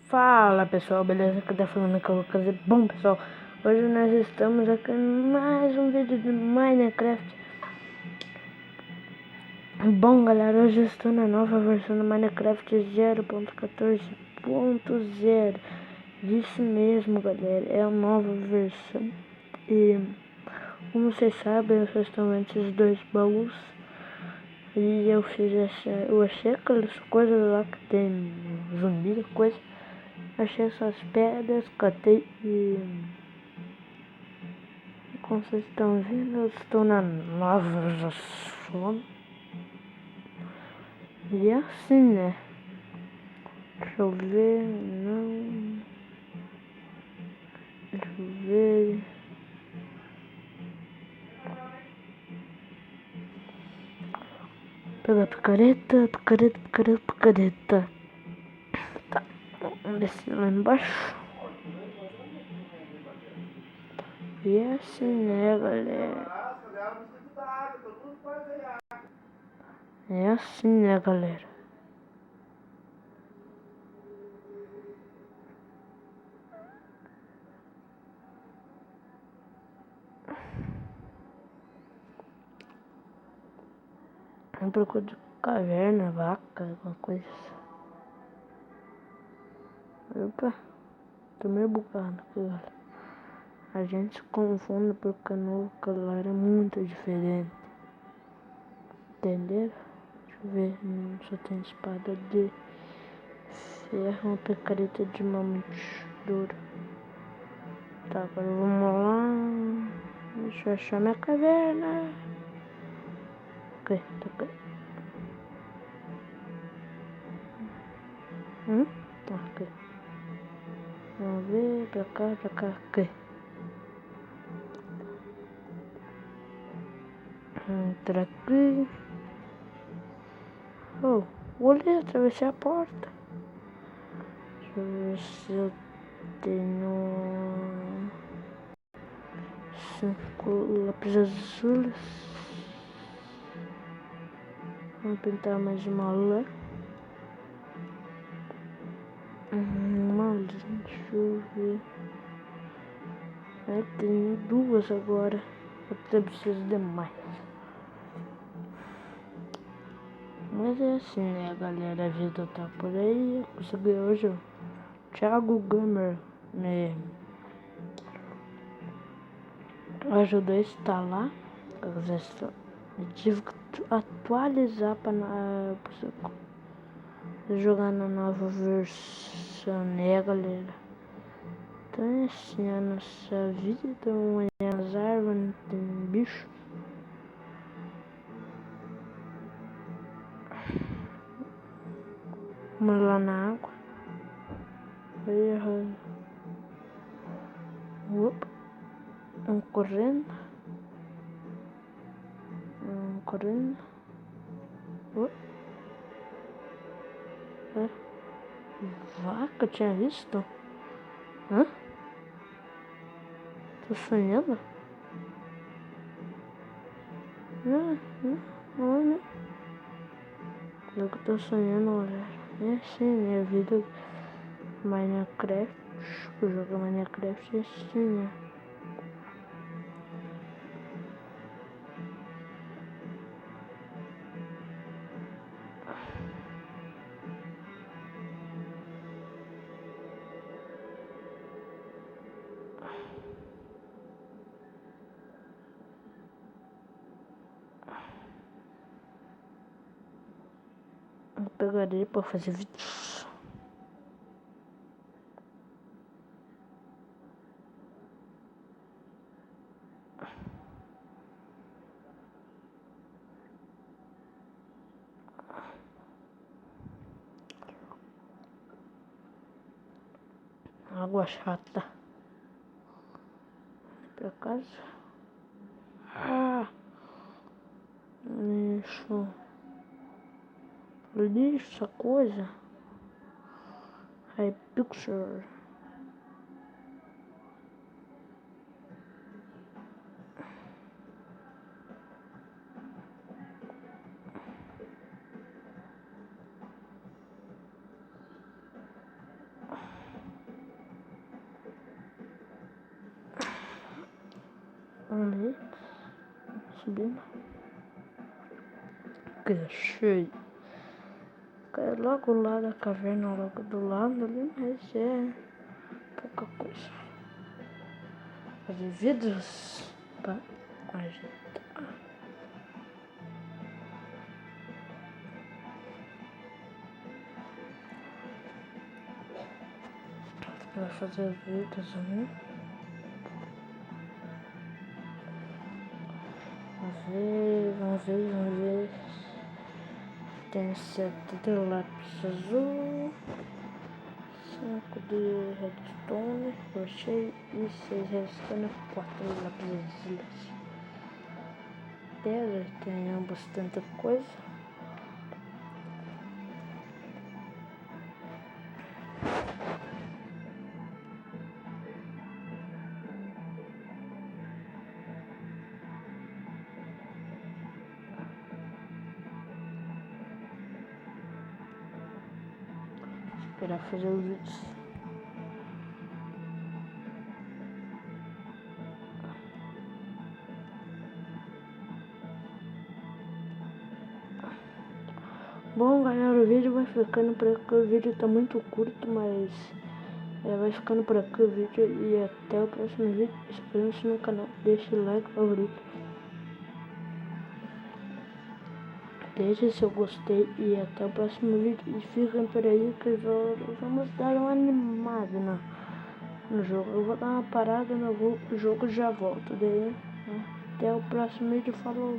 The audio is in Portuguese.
Fala pessoal, beleza? Aqui tá falando que eu vou fazer. Bom pessoal, hoje nós estamos aqui em mais um vídeo de Minecraft. Bom galera, hoje eu estou na nova versão do Minecraft 0.14.0. Isso mesmo galera, é a nova versão. E como vocês sabem, eu só estou vendo esses dois baús. E eu achei aquelas coisas lá que tem zumbi, coisa. Achei essas pedras, catei e como vocês estão vendo, eu estou na nova versão. E assim, né? Deixa eu ver, não. Deixa eu ver. Pega a picareta, picareta. Tá, vamos descer lá embaixo. E assim, né, galera? É assim, né, galera? Eu procuro de caverna, vaca, alguma coisa. Opa, tô meio bugado aqui, galera. A gente se confunde porque no celular é muito diferente. Entenderam? Deixa eu ver, só tem espada de ferro, uma picareta de mamute duro. Tá, agora vamos lá. Deixa eu achar minha caverna. Ok, tá aqui. Tá aqui. Vamos ver, pra cá, ok. Entra aqui. Oh, olhei, atravessei a porta. Deixa eu ver se eu tenho 5 lápis azuis. Vamos pintar mais uma lã. Deixa eu ver. Tenho 2 agora. Eu preciso de mais. Mas é assim, né, galera? A vida tá por aí. Eu consegui hoje o Thiago Gamer me ajudou a instalar. Eu tive que atualizar para jogar na nova versão, né, galera? Então é assim a nossa vida. As árvores, não tem bicho. Vamos lá na água. Opa. Correndo. Correndo. Vaca, tinha visto? Hã? Tô sonhando? Não, não. Eu que tô sonhando, galera. É assim, minha vida. Minecraft. Eu jogo Minecraft é assim, né? Eu pegaria pra fazer vídeos. Água chata. Pra casa. Lixo. Lixo, essa coisa. Picture. Ali. Subindo. Que é cheio. É logo lá da caverna, logo do lado ali, mas é pouca coisa. Fazer vidros pra ajeitar. Vai fazer vidros ali. Vamos ver. Tem 7 de lápis azul, 5 de redstone, crochê e 6 redstone, 4 de lápis azul. Pedra, tem bastante coisa. Esperar fazer os vídeos. Bom, galera, o vídeo vai ficando por aqui. O vídeo tá muito curto, mas vai ficando por aqui o vídeo. E até o próximo vídeo. Inscreva-se no canal, deixe o like, favorito. Deixe seu gostei e até o próximo vídeo. E fiquem por aí que vamos dar uma animada no jogo. Eu vou dar uma parada no jogo e já volto. Daí, até o próximo vídeo. Falou!